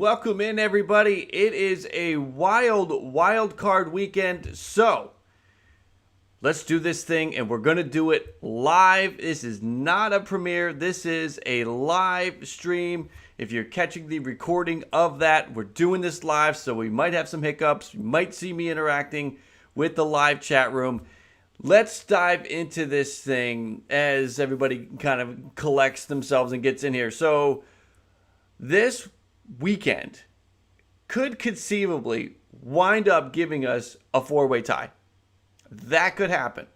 Welcome in, everybody. It is a wild card weekend. So let's do this thing, and we're going to do it live. This is not a premiere. This is a live stream. If you're catching the recording of that, we're doing this live, so we might have some hiccups. You might see me interacting with the live chat room. Let's dive into this thing as everybody kind of collects themselves and gets in here. So this weekend could conceivably wind up giving us a four-way tie. That could happen.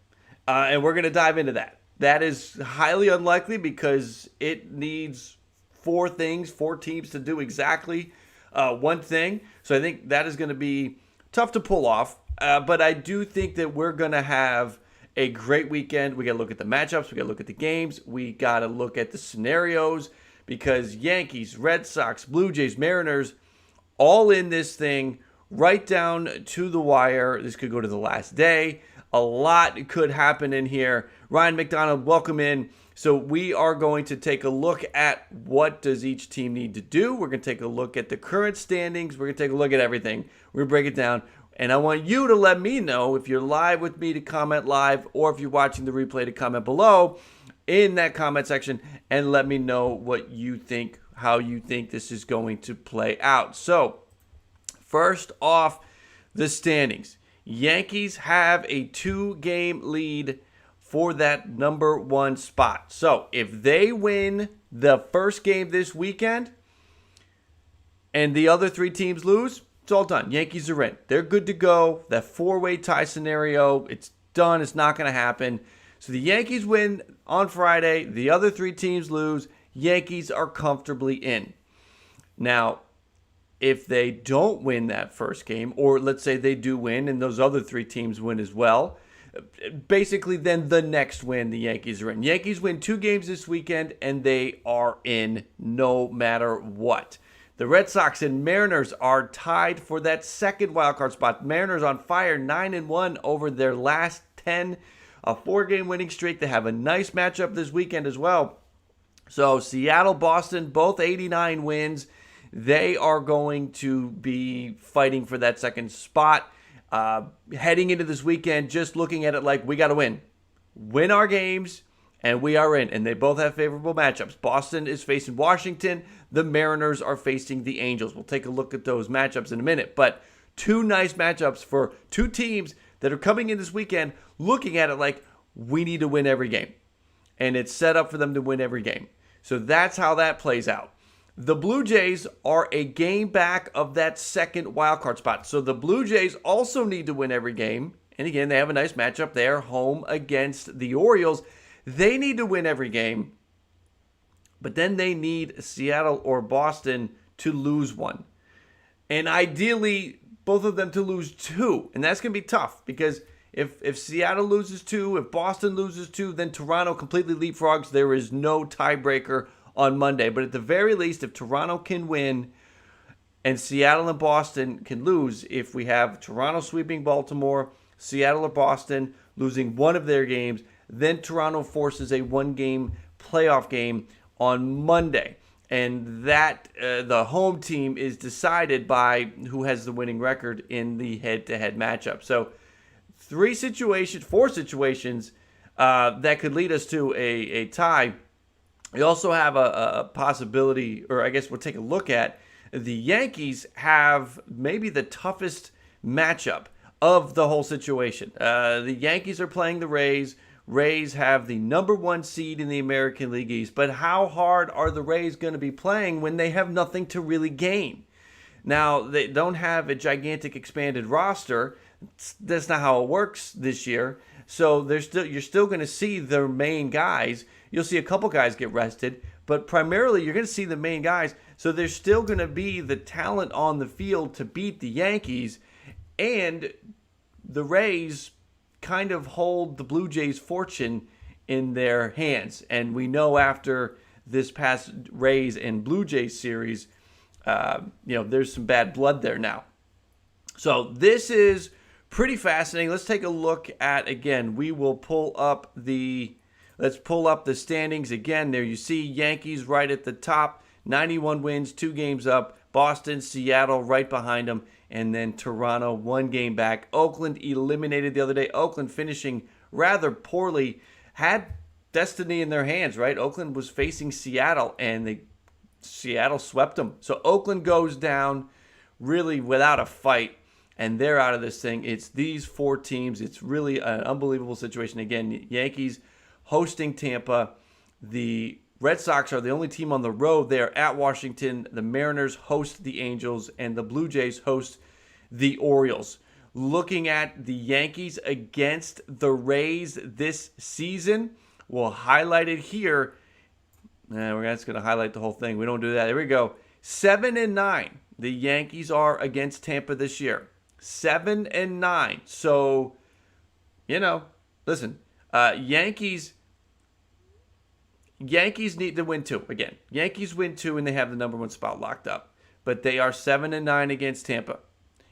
And we're going to dive into that. That is highly unlikely because it needs four teams to do exactly one thing. So I think that is going to be tough to pull off. But I do think that we're going to have a great weekend. We got to look at the matchups. We got to look at the games. We got to look at the scenarios because Yankees, Red Sox, Blue Jays, Mariners, all in this thing right down to the wire. This could go to the last day. A lot could happen in here. Ryan McDonald, welcome in. So we are going to take a look at what does each team need to do. We're going to take a look at the current standings. We're going to take a look at everything. We're going to break it down. And I want you to let me know if you're live with me to comment live or if you're watching the replay to comment below in that comment section and let me know what you think, how you think this is going to play out. So first off, the standings. Yankees have a 2-game lead for that number one spot. So if they win the first game this weekend and the other three teams lose, it's all done. Yankees are in. They're good to go. That four-way tie scenario, it's done. It's not going to happen. So the Yankees win on Friday. The other three teams lose. Yankees are comfortably in. Now, if they don't win that first game, or let's say they do win and those other three teams win as well, basically then the next win, the Yankees are in. Yankees win 2 games this weekend, and they are in no matter what. The Red Sox and Mariners are tied for that second wildcard spot. Mariners on fire, 9-1 over their last 10. A 4-game winning streak. They have a nice matchup this weekend as well. So Seattle, Boston, both 89 wins. They are going to be fighting for that second spot. Heading into this weekend, just looking at it like we got to win. Win our games, and we are in. And they both have favorable matchups. Boston is facing Washington. The Mariners are facing the Angels. We'll take a look at those matchups in a minute. But 2 nice matchups for 2 teams that are coming in this weekend looking at it like we need to win every game. And it's set up for them to win every game. So that's how that plays out. The Blue Jays are a game back of that second wildcard spot. So the Blue Jays also need to win every game. And again, they have a nice matchup there, home against the Orioles. They need to win every game. But then they need Seattle or Boston to lose one. And ideally, both of them to lose 2. And that's going to be tough because if Seattle loses 2, if Boston loses 2, then Toronto completely leapfrogs. There is no tiebreaker on Monday. But at the very least, if Toronto can win and Seattle and Boston can lose, if we have Toronto sweeping Baltimore, Seattle or Boston losing one of their games, then Toronto forces a 1-game playoff game on Monday. And that the home team is decided by who has the winning record in the head-to-head matchup. So 4 situations that could lead us to a tie. We also have a possibility, or I guess we'll take a look at, the Yankees have maybe the toughest matchup of the whole situation. The Yankees are playing the Rays. Rays have the number 1 seed in the American League East. But how hard are the Rays going to be playing when they have nothing to really gain? Now, they don't have a gigantic expanded roster. That's not how it works this year. So you're still going to see their main guys. You'll see a couple guys get rested, but primarily you're going to see the main guys. So there's still going to be the talent on the field to beat the Yankees, and the Rays kind of hold the Blue Jays' fortune in their hands. And we know after this past Rays and Blue Jays series, there's some bad blood there now. So this is pretty fascinating. Let's take a look at, again, let's pull up the standings again. There you see Yankees right at the top, 91 wins, 2 games up. Boston, Seattle right behind them, and then Toronto 1 game back. Oakland eliminated the other day. Oakland finishing rather poorly, had destiny in their hands, right? Oakland was facing Seattle, and Seattle swept them. So Oakland goes down really without a fight, and they're out of this thing. It's these 4 teams. It's really an unbelievable situation. Again, Yankees hosting Tampa. The Red Sox are the only team on the road. They're at Washington. The Mariners host the Angels, and the Blue Jays host the Orioles. Looking at the Yankees against the Rays this season, we'll highlight it here. We're just going to highlight the whole thing. We don't do that. There we go. 7-9. The Yankees are against Tampa this year. 7-9. So, listen, Yankees need to win 2. Again, Yankees win 2 and they have the number 1 spot locked up. But they are 7-9 against Tampa.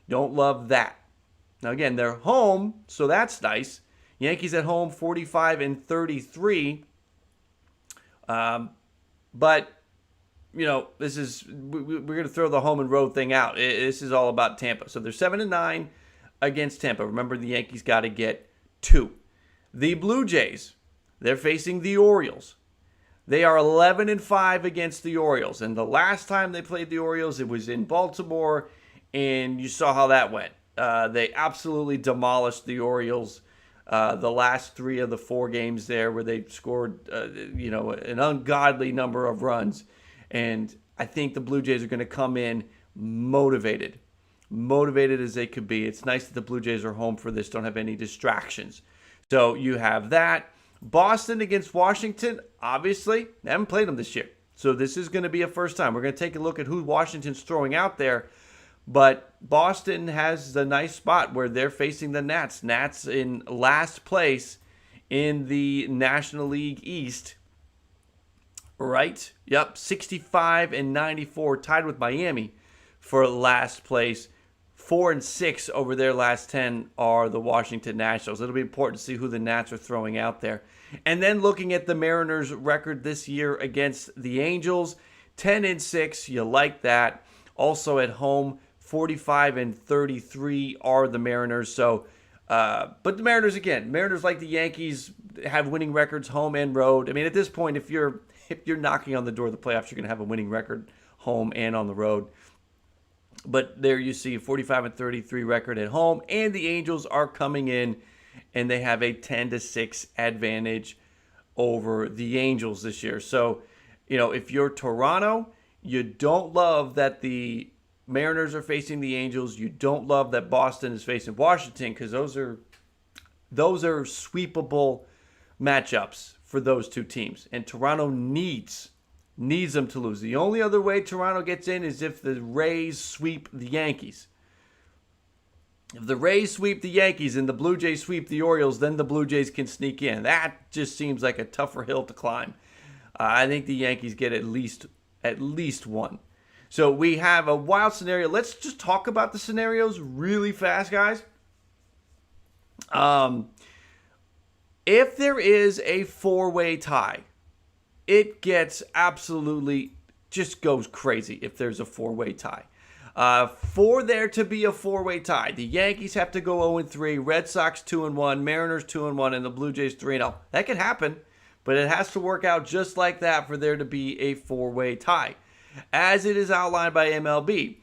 Don't love that. Now again, they're home, so that's nice. Yankees at home, 45-33. But this is we're going to throw the home and road thing out. This is all about Tampa. So they're 7-9 against Tampa. Remember, the Yankees got to get 2. The Blue Jays, they're facing the Orioles. They are 11-5 against the Orioles. And the last time they played the Orioles, it was in Baltimore, and you saw how that went. They absolutely demolished the Orioles. The last 3 of the 4 games there where they scored, an ungodly number of runs. And I think the Blue Jays are going to come in motivated as they could be. It's nice that the Blue Jays are home for this, don't have any distractions. So you have that. Boston against Washington, obviously, they haven't played them this year. So this is going to be a first time. We're going to take a look at who Washington's throwing out there. But Boston has the nice spot where they're facing the Nats. Nats in last place in the National League East. Right? Yep, 65-94, tied with Miami for last place. 4-6 over their last 10 are the Washington Nationals. It'll be important to see who the Nats are throwing out there. And then looking at the Mariners' record this year against the Angels, 10-6. You like that. Also at home, 45-33 are the Mariners. So, but the Mariners like the Yankees, have winning records home and road. I mean, at this point, if you're knocking on the door of the playoffs, you're going to have a winning record home and on the road. But there you see a 45-33 record at home, and the Angels are coming in, and they have a 10-6 advantage over the Angels this year. So, if you're Toronto, you don't love that the Mariners are facing the Angels. You don't love that Boston is facing Washington, because those are sweepable matchups for those 2 teams, and Toronto needs them to lose. The only other way Toronto gets in is if the Rays sweep the Yankees. If the Rays sweep the Yankees and the Blue Jays sweep the Orioles, then the Blue Jays can sneak in. That just seems like a tougher hill to climb. I think the Yankees get at least 1. So we have a wild scenario. Let's just talk about the scenarios really fast, guys. If there is a 4-way tie, it gets absolutely just goes crazy if there's a 4-way tie. For there to be a 4-way tie, the Yankees have to go 0-3, Red Sox 2-1, Mariners 2-1, and the Blue Jays 3-0. That can happen, but it has to work out just like that for there to be a 4-way tie. As it is outlined by MLB,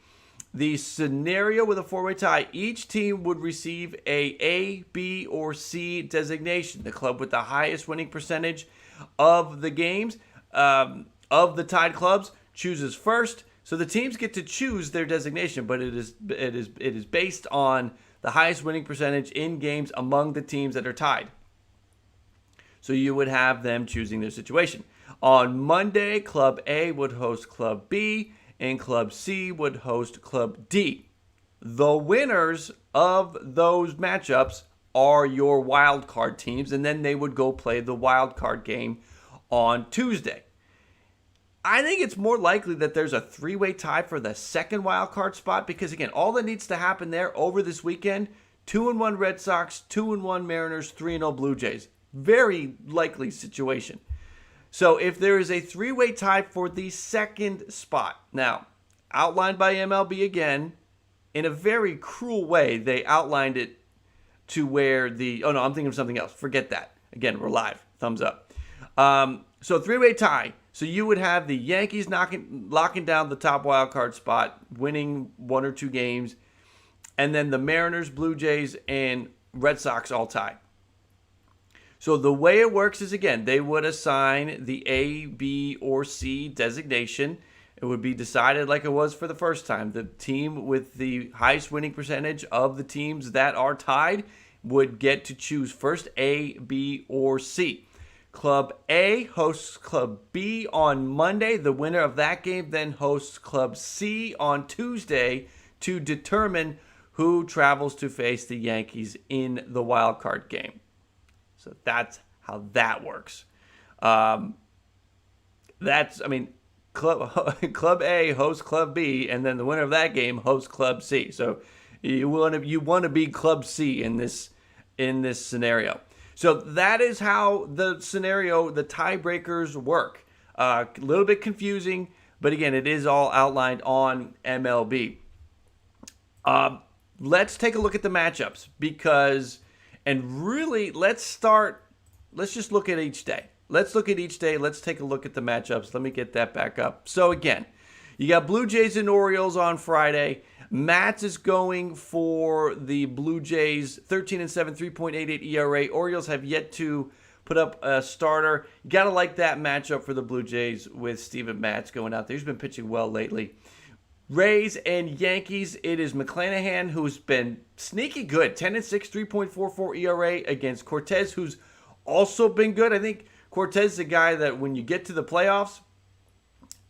the scenario with a 4-way tie, each team would receive A, B, or C designation. The club with the highest winning percentage of the games, of the tied clubs, chooses first. So the teams get to choose their designation, but it is based on the highest winning percentage in games among the teams that are tied. So you would have them choosing their situation. On Monday, Club A would host Club B, and Club C would host Club D. The winners of those matchups are your wild card teams, and then they would go play the wild card game on Tuesday. I think it's more likely that there's a 3-way tie for the second wild card spot, because again, all that needs to happen there over this weekend, 2-1 Red Sox, 2-1 Mariners, 3-0 Blue Jays. Very likely situation. So if there is a 3-way tie for the second spot, now, outlined by MLB again in a very cruel way. They outlined it to where oh no, I'm thinking of something else. Forget that. Again, we're live. Thumbs up. So three-way tie. So you would have the Yankees locking down the top wild card spot, winning 1 or 2 games, and then the Mariners, Blue Jays, and Red Sox all tie. So the way it works is, again, they would assign the A, B, or C designation. It would be decided like it was for the first time. The team with the highest winning percentage of the teams that are tied would get to choose first A, B, or C. Club A hosts Club B on Monday. The winner of that game then hosts Club C on Tuesday to determine who travels to face the Yankees in the wild card game. So that's how that works. Club A hosts Club B, and then the winner of that game hosts Club C. So you want to be Club C in this scenario. So that is how the tiebreakers work. A little bit confusing, but again, it is all outlined on MLB. Let's take a look at the matchups let's just look at each day. Let's look at each day. Let's take a look at the matchups. Let me get that back up. So again, you got Blue Jays and Orioles on Friday. Matt's is going for the Blue Jays, 13-7, 3.88 ERA. Orioles have yet to put up a starter. You got to like that matchup for the Blue Jays with Steven Matz going out there. He's been pitching well lately. Rays and Yankees, it is McClanahan, who's been sneaky good, 10-6, 3.44 ERA against Cortez, who's also been good. I think Cortez is a guy that when you get to the playoffs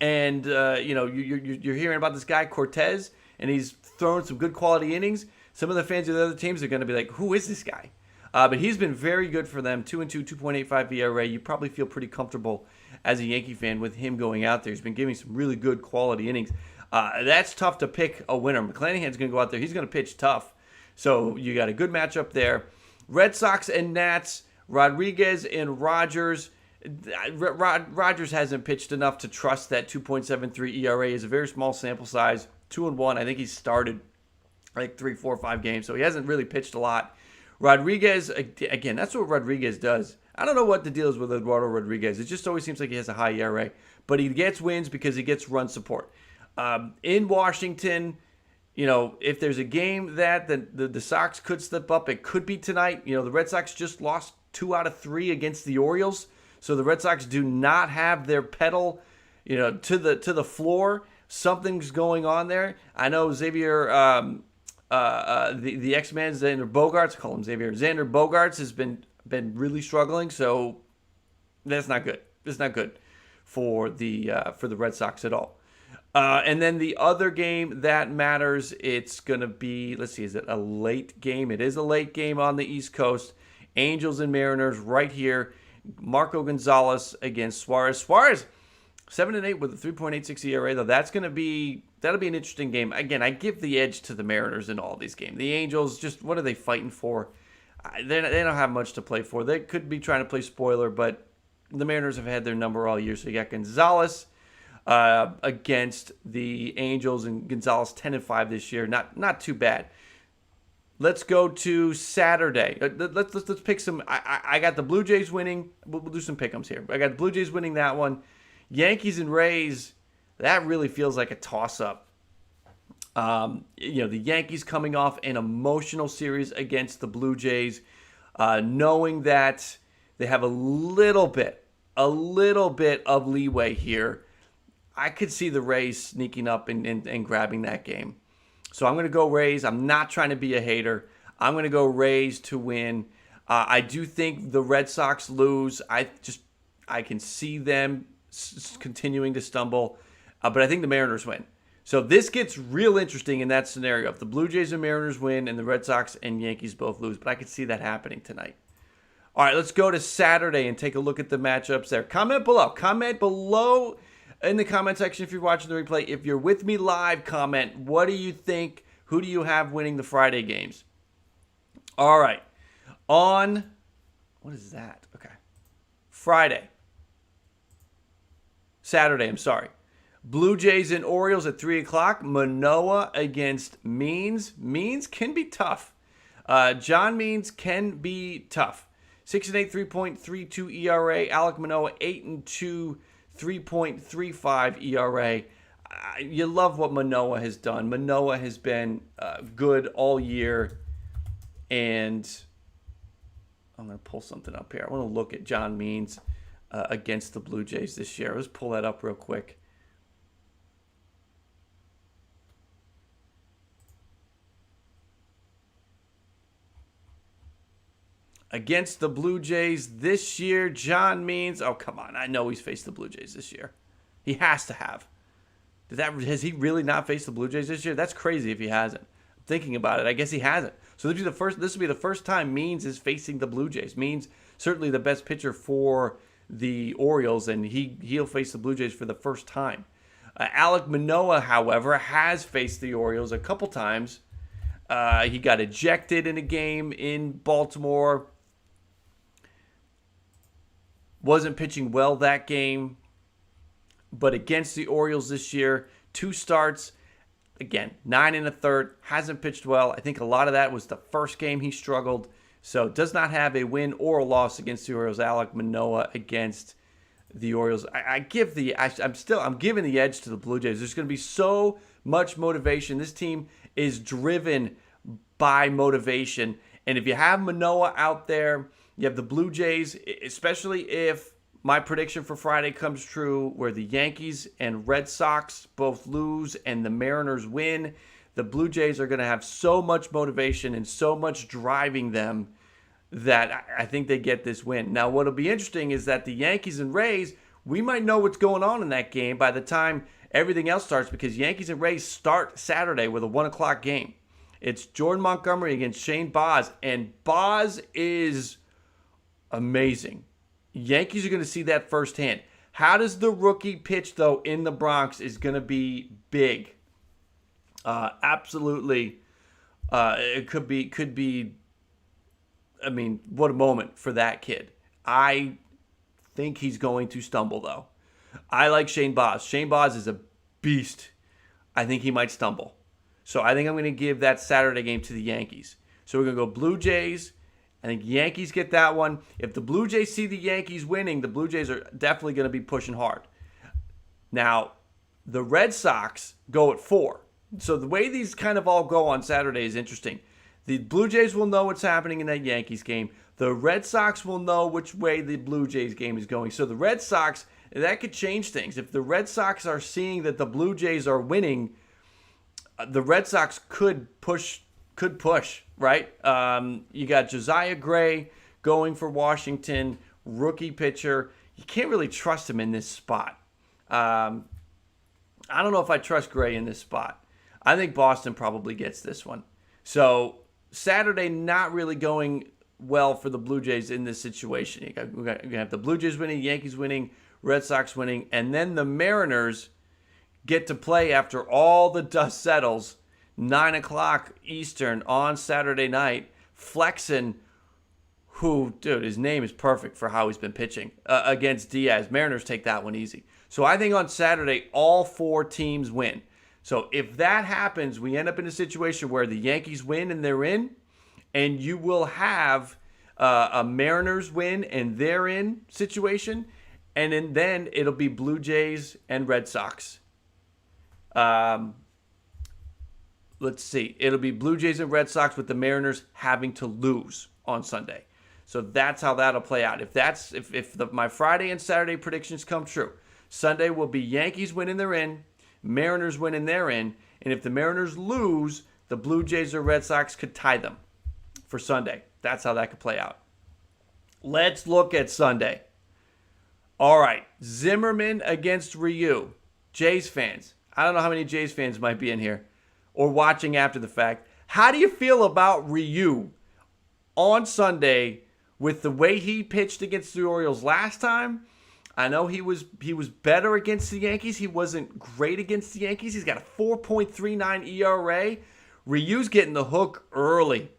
and you're hearing about this guy Cortez and he's throwing some good quality innings, some of the fans of the other teams are going to be like, who is this guy? But he's been very good for them, 2-2, 2.85 ERA. You probably feel pretty comfortable as a Yankee fan with him going out there. He's been giving some really good quality innings. That's tough to pick a winner. McClanahan's going to go out there. He's going to pitch tough. So you got a good matchup there. Red Sox and Nats, Rodriguez and Rogers. Rogers hasn't pitched enough to trust that 2.73 ERA. Is a very small sample size, 2-1. I think he started like 3, 4, 5 games, so he hasn't really pitched a lot. Rodriguez, again, that's what Rodriguez does. I don't know what the deal is with Eduardo Rodriguez. It just always seems like he has a high ERA, but he gets wins because he gets run support. In Washington, if there's a game that the Sox could slip up, it could be tonight. The Red Sox just lost 2 out of 3 against the Orioles, so the Red Sox do not have their pedal, to the floor. Something's going on there. I know Xavier, the X-Man Xander Bogaerts, I call him Xavier. Xander Bogaerts has been really struggling, so that's not good. It's not good for the Red Sox at all. And then the other game that matters, it's going to be, let's see, is it a late game? It is a late game on the East Coast. Angels and Mariners right here. Marco Gonzalez against Suarez. Suarez, 7-8 with a 3.86 ERA, though. That'll be an interesting game. Again, I give the edge to the Mariners in all these games. The Angels, just what are they fighting for? They don't have much to play for. They could be trying to play spoiler, but the Mariners have had their number all year. So you got Gonzalez against the Angels, and Gonzalez 10-5 this year. Not too bad. Let's go to Saturday. Let's pick some. I got the Blue Jays winning. We'll do some pick'ems here. I got the Blue Jays winning that one. Yankees and Rays. That really feels like a toss-up. The Yankees coming off an emotional series against the Blue Jays, knowing that they have a little bit of leeway here. I could see the Rays sneaking up and grabbing that game. So I'm going to go Rays. I'm not trying to be a hater. I'm going to go Rays to win. I do think the Red Sox lose. I can see them continuing to stumble. But I think the Mariners win. So this gets real interesting in that scenario. If the Blue Jays and Mariners win and the Red Sox and Yankees both lose. But I could see that happening tonight. All right, let's go to Saturday and take a look at the matchups there. Comment below in the comment section if you're watching the replay. If you're with me live, comment. What do you think? Who do you have winning the Friday games? All right. What is that? Okay. Saturday, I'm sorry. Blue Jays and Orioles at 3 o'clock. Manoah against Means. Means can be tough. John Means can be tough. 6-8, 3.32 ERA. Alek Manoah, 8-2, 3.35 ERA. You love what Manoah has done. Manoah has been good all year. And I'm going to pull something up here. I want to look at John Means against the Blue Jays this year. Let's pull that up real quick. Against the Blue Jays this year, John Means. Oh, come on. I know he's faced the Blue Jays this year. He has to have. Has he really not faced the Blue Jays this year? That's crazy if he hasn't. I'm thinking about it. I guess he hasn't. So this will be the first time Means is facing the Blue Jays. Means certainly the best pitcher for the Orioles, and he'll face the Blue Jays for the first time. Alek Manoah, however, has faced the Orioles a couple times. He got ejected in a game in Baltimore. Wasn't pitching well that game. But against the Orioles this year, 2 starts. Again, 9 1/3. Hasn't pitched well. I think a lot of that was the first game he struggled. So does not have a win or a loss against the Orioles. Alek Manoah against the Orioles. I'm giving the edge to the Blue Jays. There's going to be so much motivation. This team is driven by motivation. And if you have Manoah out there, you have the Blue Jays, especially if my prediction for Friday comes true, where the Yankees and Red Sox both lose and the Mariners win. The Blue Jays are going to have so much motivation and so much driving them that I think they get this win. Now, what'll be interesting is that the Yankees and Rays, we might know what's going on in that game by the time everything else starts, because Yankees and Rays start Saturday with a 1 o'clock game. It's Jordan Montgomery against Shane Baz, and Baz is amazing. Yankees are going to see that firsthand. How does the rookie pitch, though, in the Bronx is going to be big. Absolutely. It could be, I mean, what a moment for that kid. I think he's going to stumble, though. I like Shane Baz. Shane Baz is a beast. I think he might stumble. So I think I'm going to give that Saturday game to the Yankees. So we're going to go Blue Jays. I think Yankees get that one. If the Blue Jays see the Yankees winning, the Blue Jays are definitely going to be pushing hard. Now, the Red Sox go at 4. So the way these kind of all go on Saturday is interesting. The Blue Jays will know what's happening in that Yankees game. The Red Sox will know which way the Blue Jays game is going. So the Red Sox, that could change things. If the Red Sox are seeing that the Blue Jays are winning, the Red Sox could push, right? You got Josiah Gray going for Washington, rookie pitcher. You can't really trust him in this spot. I don't know if I trust Gray in this spot. I think Boston probably gets this one. So Saturday not really going well for the Blue Jays in this situation. You're going to have the Blue Jays winning, Yankees winning, Red Sox winning, and then the Mariners get to play after all the dust settles, 9 o'clock Eastern on Saturday night. Flexen, who, dude, his name is perfect for how he's been pitching, against Diaz. Mariners take that one easy. So I think on Saturday, all 4 teams win. So if that happens, we end up in a situation where the Yankees win and they're in, and you will have a Mariners win and they're in situation, and then it'll be Blue Jays and Red Sox. Let's see. It'll be Blue Jays and Red Sox with the Mariners having to lose on Sunday. So that's how that'll play out. If my Friday and Saturday predictions come true, Sunday will be Yankees winning they're in, Mariners winning they're in, and if the Mariners lose, the Blue Jays or Red Sox could tie them for Sunday. That's how that could play out. Let's look at Sunday. All right, Zimmerman against Ryu. Jays fans. I don't know how many Jays fans might be in here or watching after the fact. How do you feel about Ryu on Sunday with the way he pitched against the Orioles last time? I know he was better against the Yankees. He wasn't great against the Yankees. He's got a 4.39 ERA. Ryu's getting the hook early.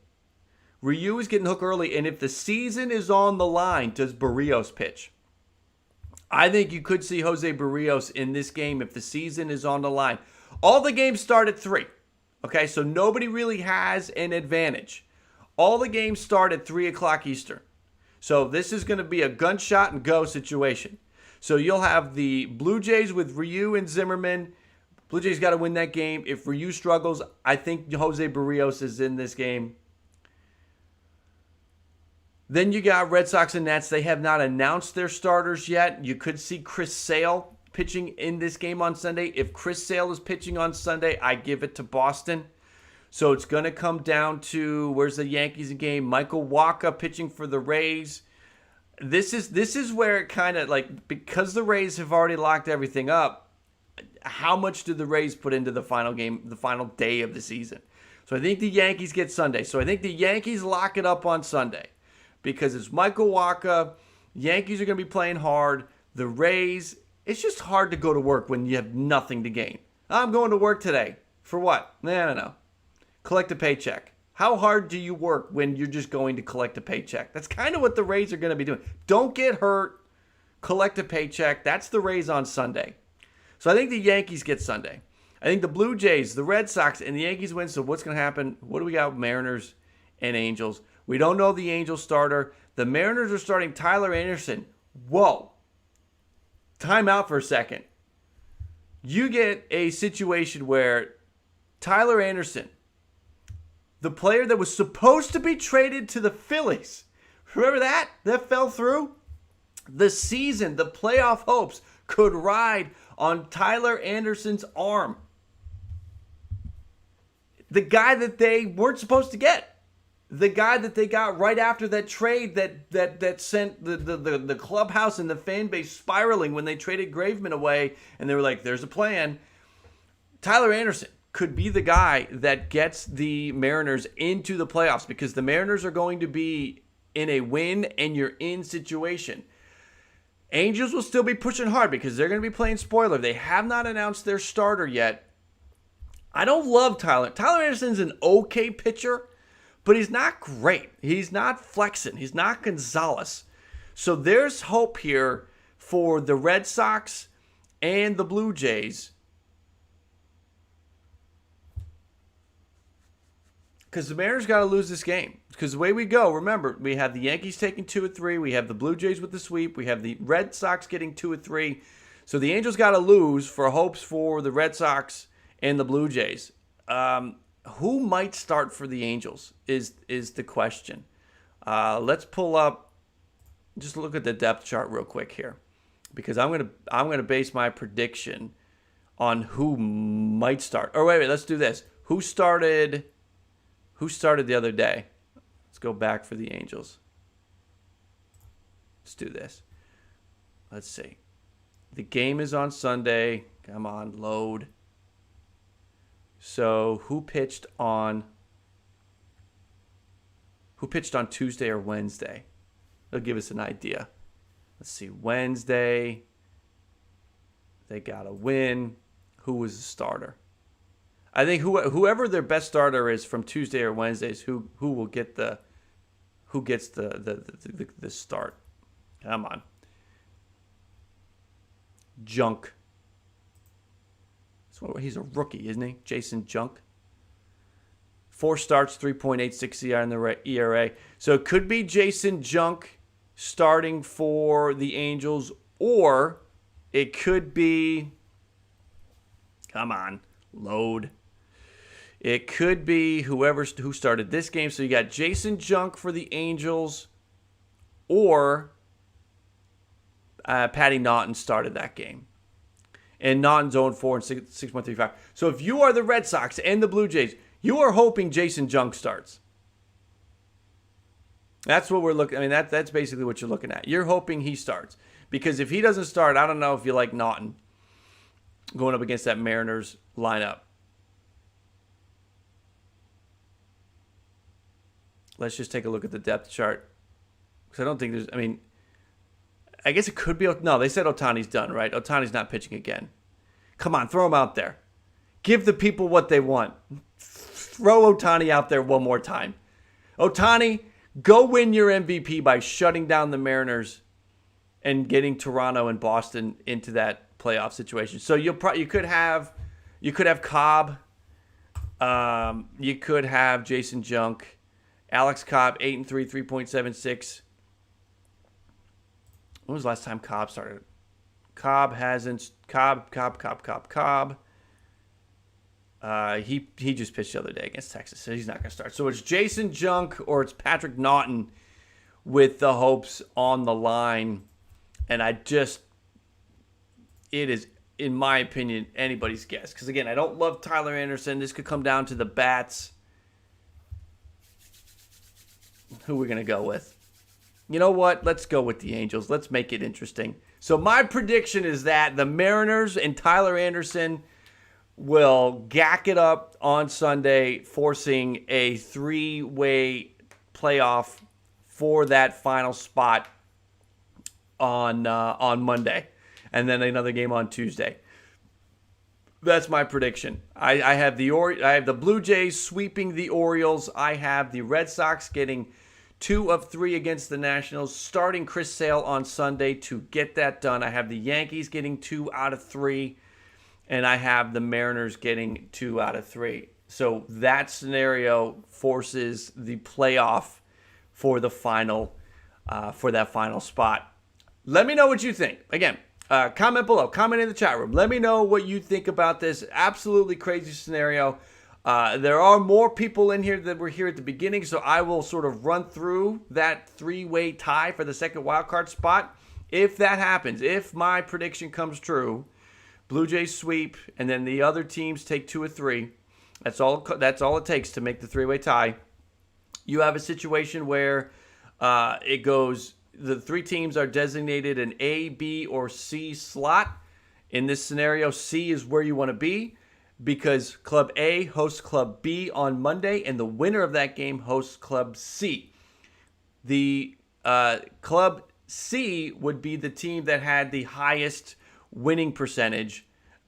And if the season is on the line, does Barrios pitch? I think you could see Jose Barrios in this game if the season is on the line. All the games start at 3. Okay, so nobody really has an advantage. All the games start at 3 o'clock Eastern. So this is going to be a gunshot and go situation. So you'll have the Blue Jays with Ryu and Zimmerman. Blue Jays got to win that game. If Ryu struggles, I think Jose Barrios is in this game. Then you got Red Sox and Nats. They have not announced their starters yet. You could see Chris Sale pitching in this game on Sunday. If Chris Sale is pitching on Sunday, I give it to Boston. So it's going to come down to, where's the Yankees game? Michael Wacha pitching for the Rays. This is where it kind of like, because the Rays have already locked everything up, how much do the Rays put into the final game, the final day of the season? So I think the Yankees get Sunday. So I think the Yankees lock it up on Sunday because it's Michael Wacha. Yankees are going to be playing hard. The Rays, it's just hard to go to work when you have nothing to gain. I'm going to work today. For what? No. Collect a paycheck. How hard do you work when you're just going to collect a paycheck? That's kind of what the Rays are going to be doing. Don't get hurt. Collect a paycheck. That's the Rays on Sunday. So I think the Yankees get Sunday. I think the Blue Jays, the Red Sox, and the Yankees win. So what's going to happen? What do we got? Mariners and Angels. We don't know the Angels starter. The Mariners are starting Tyler Anderson. Whoa. Time out for a second. You get a situation where Tyler Anderson, the player that was supposed to be traded to the Phillies, remember that? That fell through? The season, the playoff hopes could ride on Tyler Anderson's arm. The guy that they weren't supposed to get. The guy that they got right after that trade that sent the clubhouse and the fan base spiraling when they traded Graveman away and they were like, there's a plan. Tyler Anderson could be the guy that gets the Mariners into the playoffs because the Mariners are going to be in a win and you're in situation. Angels will still be pushing hard because they're going to be playing spoiler. They have not announced their starter yet. I don't love Tyler. Tyler Anderson's an okay pitcher, but he's not great. He's not Flexen. He's not Gonzalez. So there's hope here for the Red Sox and the Blue Jays. Because the Mariners got to lose this game. Because the way we go, remember, we have the Yankees taking 2 of 3. We have the Blue Jays with the sweep. We have the Red Sox getting 2 of 3. So the Angels got to lose for hopes for the Red Sox and the Blue Jays. Who might start for the Angels is the question. Let's pull up, just look at the depth chart real quick here. Because I'm gonna base my prediction on who might start. Or wait, let's do this. Who started the other day? Let's go back for the Angels. Let's do this. Let's see. The game is on Sunday. Come on, load. So who pitched on Tuesday or Wednesday? They'll give us an idea. Let's see. Wednesday. They got a win. Who was the starter? I think whoever their best starter is from Tuesday or Wednesdays, who gets the start. Come on. Junk. So he's a rookie, isn't he? Jason Junk. 4 starts, 3.86 in the ERA. So it could be Jason Junk starting for the Angels, or it could be, come on, load. It could be who started this game. So you got Jason Junk for the Angels, or Patty Naughton started that game. And Naughton's 0-4 and 6.35. So if you are the Red Sox and the Blue Jays, you are hoping Jason Junk starts. That's what we're looking. I mean, that's basically what you're looking at. You're hoping he starts. Because if he doesn't start, I don't know if you like Naughton going up against that Mariners lineup. Let's just take a look at the depth chart. Because I don't think there's, I mean, I guess it could be, no, they said Ohtani's done, right? Ohtani's not pitching again. Come on, throw him out there. Give the people what they want. Throw Ohtani out there one more time. Ohtani, go win your MVP by shutting down the Mariners and getting Toronto and Boston into that playoff situation. So you could have Cobb, you could have Jason Junk, Alex Cobb 8-3, 3.76. When was the last time Cobb started? Cobb hasn't. Cobb. He just pitched the other day against Texas, so he's not going to start. So it's Jason Junk or it's Patrick Naughton with the hopes on the line. And it is, in my opinion, anybody's guess. Because, again, I don't love Tyler Anderson. This could come down to the bats. Who are we going to go with? You know what? Let's go with the Angels. Let's make it interesting. So my prediction is that the Mariners and Tyler Anderson will gack it up on Sunday, forcing a 3-way playoff for that final spot on Monday, and then another game on Tuesday. That's my prediction. I have the Blue Jays sweeping the Orioles. I have the Red Sox getting 2 of 3 against the Nationals, starting Chris Sale on Sunday to get that done. I have the Yankees getting 2 out of 3, and I have the Mariners getting 2 out of 3. So that scenario forces the playoff for the final, for that final spot. Let me know what you think. Again, comment below. Comment in the chat room. Let me know what you think about this absolutely crazy scenario. There are more people in here that were here at the beginning, so I will sort of run through that 3-way tie for the second wildcard spot. If that happens, if my prediction comes true, Blue Jays sweep, and then the other teams take 2 or 3. That's all it takes to make the 3-way tie. You have a situation where it goes, the 3 teams are designated an A, B, or C slot. In this scenario, C is where you want to be because Club A hosts Club B on Monday, and the winner of that game hosts Club C. The Club C would be the team that had the highest winning percentage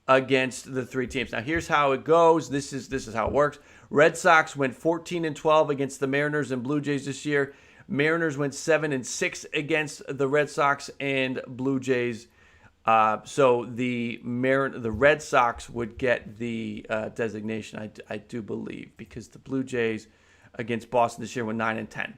against the 3 teams. Now, here's how it goes. This is how it works. Red Sox went 14-12 against the Mariners and Blue Jays this year. Mariners went 7-6 against the Red Sox and Blue Jays. So the Red Sox would get the designation, I do believe, because the Blue Jays against Boston this year went 9-10,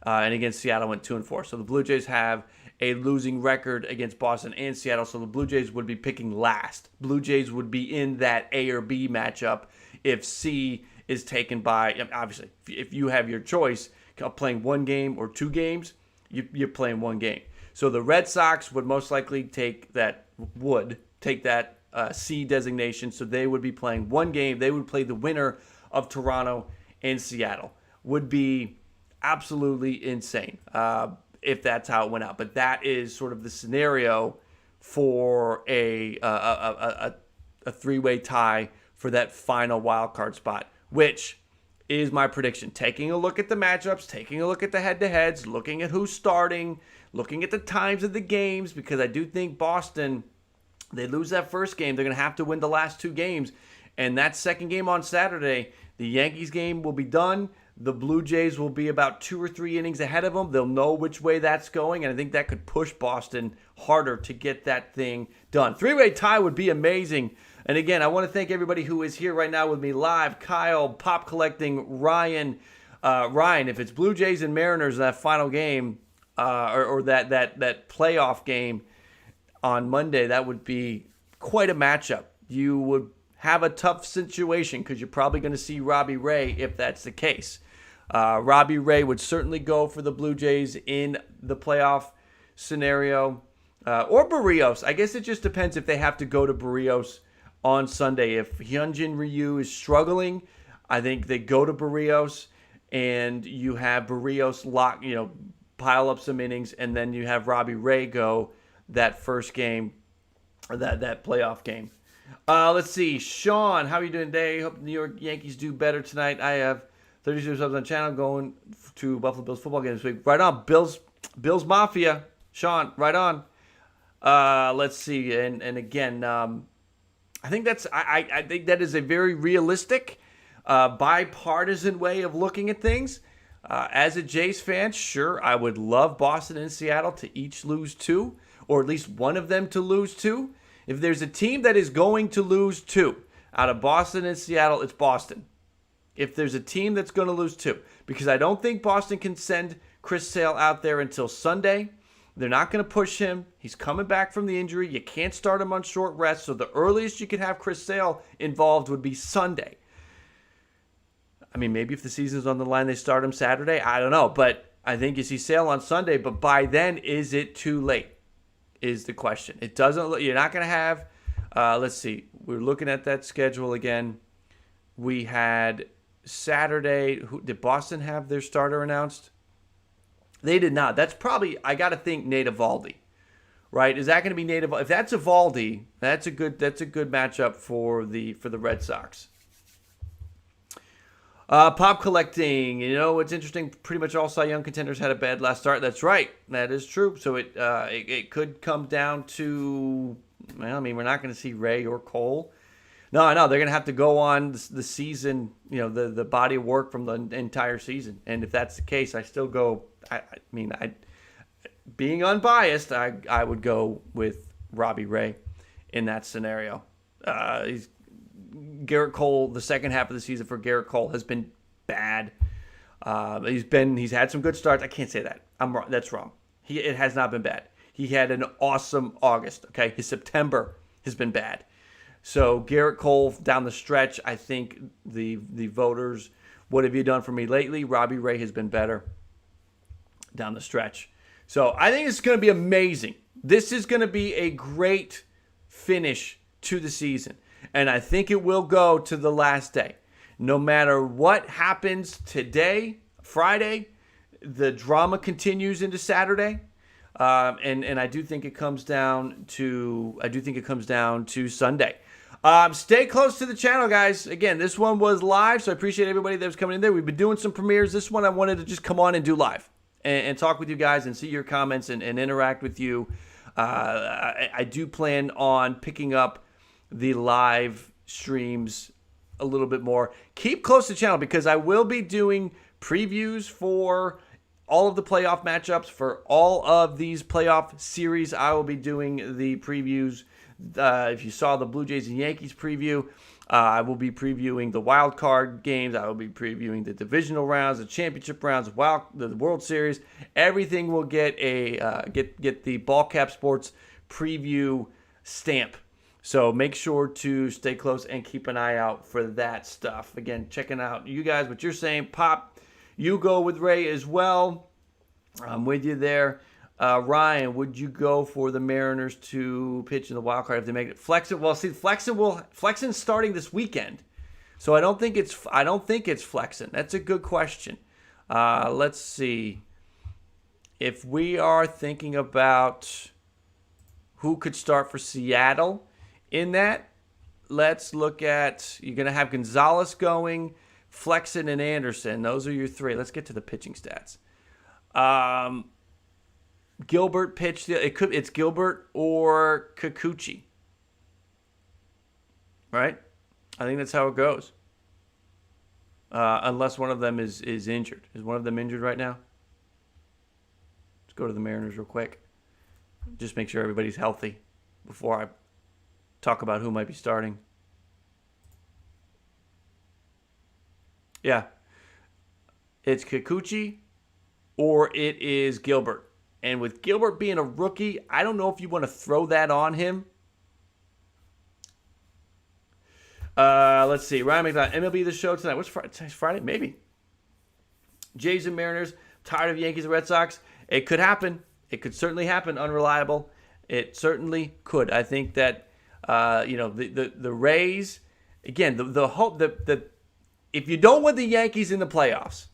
and against Seattle went 2-4. So the Blue Jays have a losing record against Boston and Seattle. So the Blue Jays would be picking last. Blue Jays would be in that A or B matchup if C is taken by, obviously, if you have your choice of playing 1 game or 2 games, you're playing 1 game. So the Red Sox would most likely take that C designation. So they would be playing 1 game. They would play the winner of Toronto and Seattle. Would be absolutely insane if that's how it went out. But that is sort of the scenario for a 3-way tie for that final wild card spot, which is my prediction. Taking a look at the matchups, taking a look at the head-to-heads, looking at who's starting, looking at the times of the games, because I do think Boston, they lose that first game, they're going to have to win the last 2 games. And that second game on Saturday, the Yankees game will be done. The Blue Jays will be about 2 or 3 innings ahead of them. They'll know which way that's going, and I think that could push Boston harder to get that thing done. 3-way tie would be amazing. And again, I want to thank everybody who is here right now with me live. Kyle, Pop Collecting, Ryan. Ryan, if it's Blue Jays and Mariners in that final game, or that playoff game on Monday, that would be quite a matchup. You would have a tough situation because you're probably going to see Robbie Ray if that's the case. Robbie Ray would certainly go for the Blue Jays in the playoff scenario. Or Barrios. I guess it just depends if they have to go to Barrios on Sunday. If Hyunjin Ryu is struggling, I think they go to Barrios, and you have Barrios pile up some innings, and then you have Robbie Ray go that first game, or that playoff game. Let's see. Sean, how are you doing today? Hope the New York Yankees do better tonight. I have 32 subs on the channel going to Buffalo Bills football game this week. Right on. Bills Mafia. Sean, right on. Let's see. And again, I think I think that is a very realistic, bipartisan way of looking at things. As a Jays fan, sure, I would love Boston and Seattle to each lose 2, or at least one of them to lose to. If there's a team that is going to lose two out of Boston and Seattle, it's Boston. If there's a team that's going to lose two, because I don't think Boston can send Chris Sale out there until Sunday. They're not going to push him. He's coming back from the injury. You can't start him on short rest. So the earliest you could have Chris Sale involved would be Sunday. I mean, maybe if the season's on the line, they start him Saturday. I don't know. But I think you see Sale on Sunday. But by then, is it too late? Is the question. It doesn't. You're not going to have. Let's see. We're looking at that schedule again. We had Saturday. Did Boston have their starter announced? They did not. That's probably, I got to think, Nate Eovaldi, right? Is that going to be Nate Eovaldi? If that's Eovaldi, that's a good matchup for the Red Sox. Pop collecting. You know what's interesting? Pretty much all Cy Young contenders had a bad last start. That's right. That is true. So it could come down to, well, I mean, we're not going to see Ray or Cole. No, I know they're going to have to go on the season, you know, the body of work from the entire season. And if that's the case, I still go. I mean, being unbiased, I would go with Robbie Ray in that scenario. Garrett Cole, the second half of the season for Garrett Cole has been bad. He's had some good starts. I can't say that. I'm wrong. That's wrong. It has not been bad. He had an awesome August. Okay, his September has been bad. So Garrett Cole down the stretch, I think the voters, what have you done for me lately? Robbie Ray has been better down the stretch. So I think it's going to be amazing. This is going to be a great finish to the season. And I think it will go to the last day. No matter what happens today, Friday, the drama continues into Saturday. And I do think it comes down to Sunday. Stay close to the channel, guys. Again, this one was live, so I appreciate everybody that was coming in there. We've been doing some premieres. This one I wanted to just come on and do live and talk with you guys and see your comments and interact with you. I do plan on picking up the live streams a little bit more. Keep close to the channel because I will be doing previews for all of the playoff matchups for all of these playoff series. I will be doing the previews. If you saw the Blue Jays and Yankees preview, I will be previewing the wild card games. I will be previewing the divisional rounds, the championship rounds, the World Series. Everything will get get the Ballcap Sports preview stamp. So make sure to stay close and keep an eye out for that stuff. Again, checking out you guys, what you're saying. Pop, you go with Ray as well. I'm with you there. Ryan, would you go for the Mariners to pitch in the wild card if they make it? Flexen, well, see, Flexen's starting this weekend, so I don't think it's Flexen. That's a good question. Let's see if we are thinking about who could start for Seattle in that. Let's look at, you're going to have Gonzalez going, Flexen and Anderson. Those are your three. Let's get to the pitching stats. Gilbert pitched. It's Gilbert or Kikuchi, right? I think that's how it goes. Unless one of them is injured. Is one of them injured right now? Let's go to the Mariners real quick. Just make sure everybody's healthy before I talk about who might be starting. Yeah, it's Kikuchi or it is Gilbert. And with Gilbert being a rookie, I don't know if you want to throw that on him. Let's see. Ryan McDonald, MLB The Show tonight. What's Friday? Tonight's Friday? Maybe. Jays and Mariners. Tired of Yankees and Red Sox. It could happen. It could certainly happen. Unreliable. It certainly could. I think that the Rays. Again, the hope that if you don't want the Yankees in the playoffs,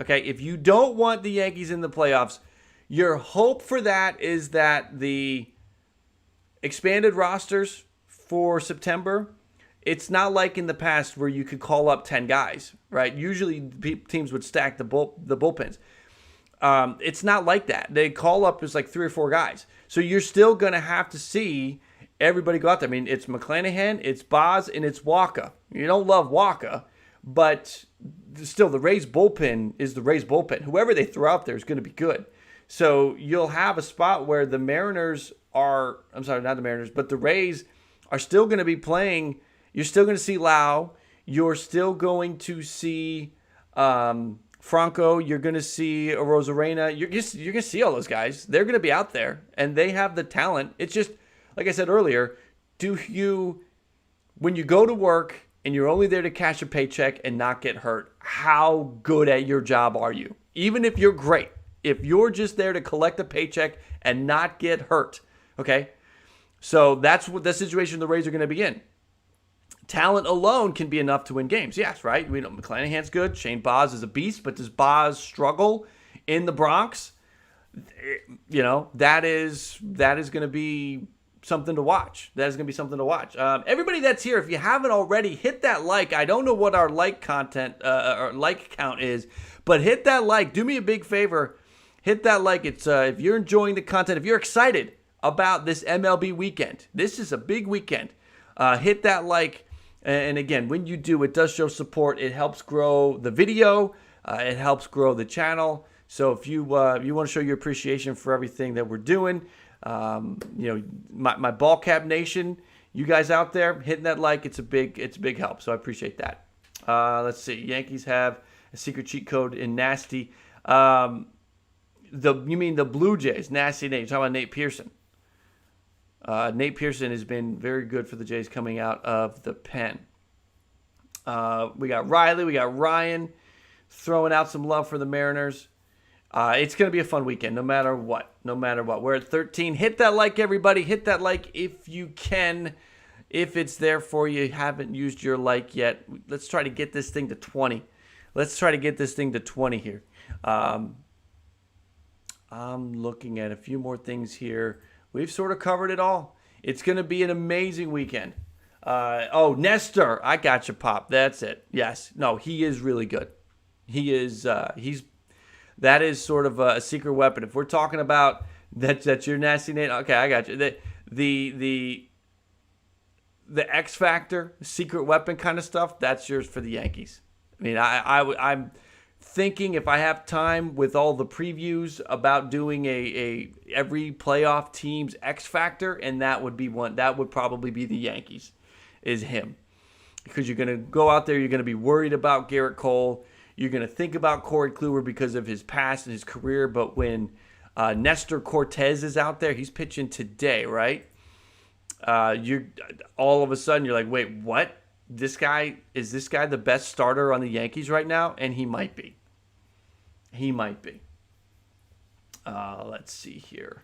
okay, if you don't want the Yankees in the playoffs. Your hope for that is that the expanded rosters for September, it's not like in the past where you could call up 10 guys, right? Usually teams would stack the bullpens. It's not like that. They call up as like 3 or 4 guys. So you're still going to have to see everybody go out there. I mean, it's McClanahan, it's Boz, and it's Waka. You don't love Waka, but still the Rays bullpen is the Rays bullpen. Whoever they throw out there is going to be good. So you'll have a spot where the Mariners are, I'm sorry, not the Mariners, but the Rays are still going to be playing. You're still going to see Lau. You're still going to see Franco. You're going to see Rosarena. You're going to see all those guys. They're going to be out there, and they have the talent. It's just, like I said earlier, when you go to work and you're only there to cash a paycheck and not get hurt, how good at your job are you? Even if you're great, if you're just there to collect a paycheck and not get hurt, okay? So that's what the situation the Rays are going to be in. Talent alone can be enough to win games. Yes, right? We know McClanahan's good. Shane Baz is a beast, but does Baz struggle in the Bronx? You know, that is going to be something to watch. That is going to be something to watch. Everybody that's here, if you haven't already, hit that like. I don't know what our like content or like count is, but hit that like. Do me a big favor. Hit that like. It's if you're enjoying the content, if you're excited about this MLB weekend, this is a big weekend. Hit that like. And again, when you do, it does show support. It helps grow the video. It helps grow the channel. So if you want to show your appreciation for everything that we're doing, you know, my ball cap nation, you guys out there hitting that like, it's a big help. So I appreciate that. Let's see. Yankees have a secret cheat code in Nasty. You mean the Blue Jays? Nasty Nate. You're talking about Nate Pearson. Nate Pearson has been very good for the Jays coming out of the pen. We got Riley. We got Ryan throwing out some love for the Mariners. It's going to be a fun weekend no matter what. No matter what. We're at 13. Hit that like, everybody. Hit that like if you can. If it's there for you, haven't used your like yet. Let's try to get this thing to 20. Let's try to get this thing to 20 here. I'm looking at a few more things here. We've sort of covered it all. It's going to be an amazing weekend. Nestor. I got you, Pop. That's it. Yes. No, he is really good. He is, that is sort of a secret weapon. If we're talking about that's your Nasty Nate, okay, I got you. The X Factor, secret weapon kind of stuff, that's yours for the Yankees. I mean, I'm thinking if I have time with all the previews about doing a every playoff team's X Factor, and that would be one. That would probably be the Yankees, is him. Because you're going to go out there, you're going to be worried about Garrett Cole. You're going to think about Corey Kluber because of his past and his career. But when Nestor Cortez is out there, he's pitching today, right? You all of a sudden you're like, wait, what? Is this guy the best starter on the Yankees right now? And he might be. He might be. Let's see here.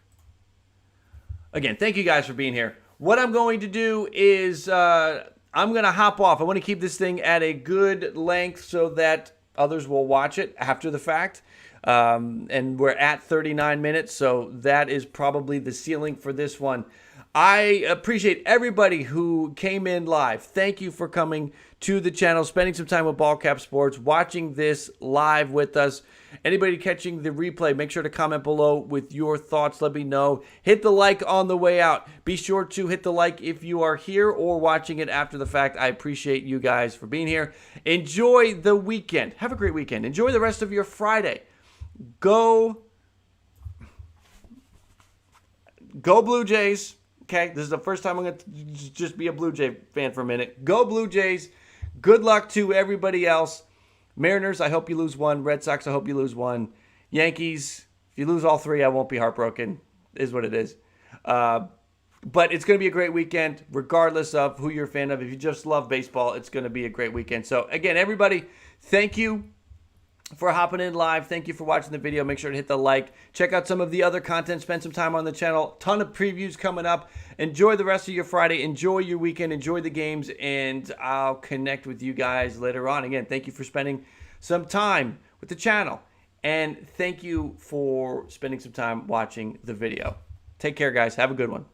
Again, thank you guys for being here. What I'm going to do is I'm going to hop off. I want to keep this thing at a good length so that others will watch it after the fact. And we're at 39 minutes, so that is probably the ceiling for this one. I appreciate everybody who came in live. Thank you for coming to the channel, spending some time with Ballcap Sports, watching this live with us. Anybody catching the replay, make sure to comment below with your thoughts. Let me know. Hit the like on the way out. Be sure to hit the like if you are here or watching it after the fact. I appreciate you guys for being here. Enjoy the weekend. Have a great weekend. Enjoy the rest of your Friday. Go Blue Jays. Okay, this is the first time I'm going to just be a Blue Jay fan for a minute. Go Blue Jays. Good luck to everybody else. Mariners, I hope you lose one. Red Sox, I hope you lose one. Yankees, if you lose all three, I won't be heartbroken. Is what it is. But it's going to be a great weekend, regardless of who you're a fan of. If you just love baseball, it's going to be a great weekend. So, again, everybody, thank you for hopping in live. Thank you for watching the video. Make sure to hit the like. Check out some of the other content. Spend some time on the channel. Ton of previews coming up. Enjoy the rest of your Friday. Enjoy your weekend. Enjoy the games. And I'll connect with you guys later on. Again, thank you for spending some time with the channel. And thank you for spending some time watching the video. Take care, guys. Have a good one.